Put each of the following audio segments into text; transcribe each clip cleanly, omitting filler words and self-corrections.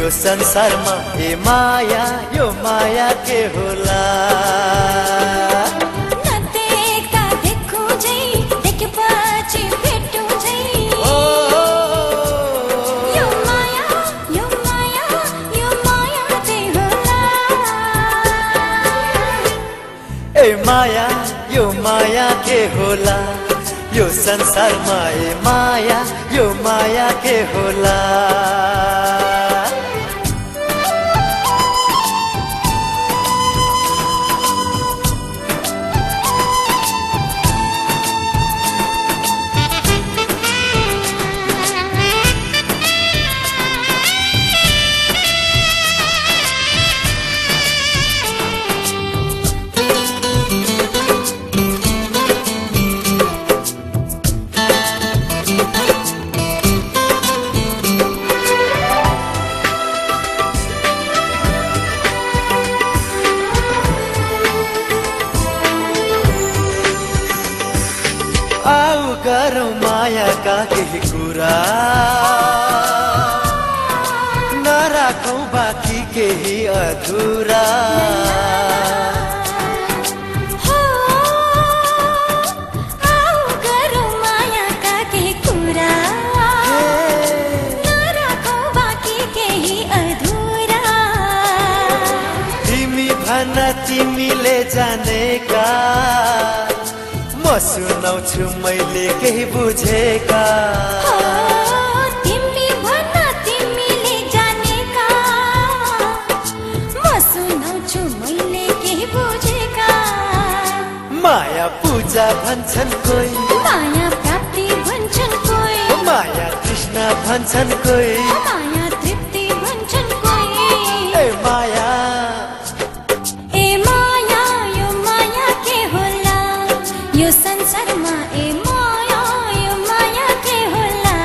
यो संसारमा ए माया यो माया के होला नदेख्दा देखो झै देखेपछि भेटो झै यो माया यो माया यो माया चाहिँ होला ए माया यो माया के होला यो संसारमा ए माया यो माया के होला आऊ गरौँ मायाका केही कुरा नराखौँ बाँकी केही अधुरा आऊ गरौँ मायाका केही कुरा नराखौँ बाँकी केही अधुरा तिमी भन तिमीले जानेका म सुनाउँछु मैले केही बुझेका तिमी भन तिमीले जानेका म सुनाउँछु मैले केही बुझेका माया पूजा भन्छन् कोही माया प्राप्ति भन्छन् कोही माया तृष्णा भन्छन् कोही माया तृप्ति भन्छन् कोही ए माया यो माया के होला यो संसारमा ए माया यो माया के होला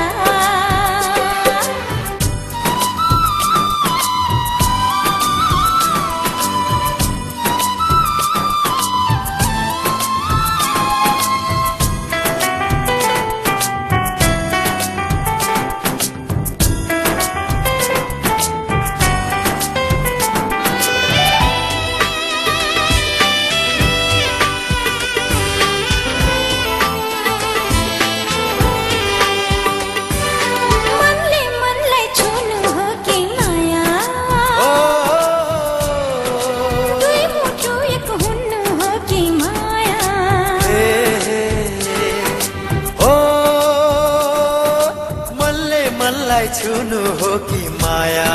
छुनु हो कि माया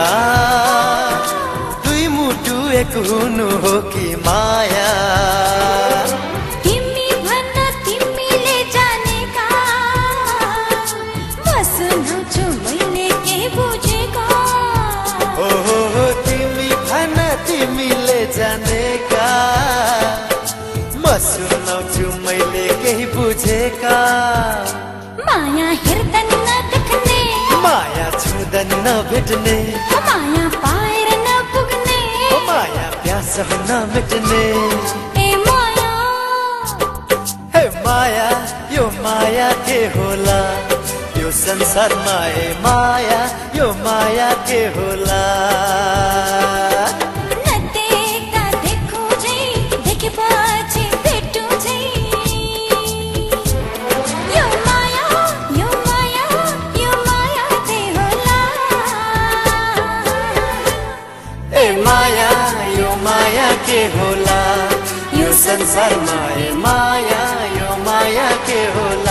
दुई मुटु एक हुनु हो कि माया तिमी भन्न तिमीले जानेका म सुनाउँछु मैले के बुझेका हो तिमी भन्न तिमीले जानेका म सुनाउँछु मैले केही बुझेका माया हेर्दा नदेख्ने माया छुँदा नभेट्ने माया पाएर नपुग्ने माया प्यास नमेट्ने ए माया हे माया यो माया के होला यो संसारमा ए माया यो माया के होला नदेख्दा देखो झै देखेपछि भेटो झै यो माया यो माया यो माया चाहिँ होला ए माया यो माया के होला यो संसारमा ए माया यो माया के होला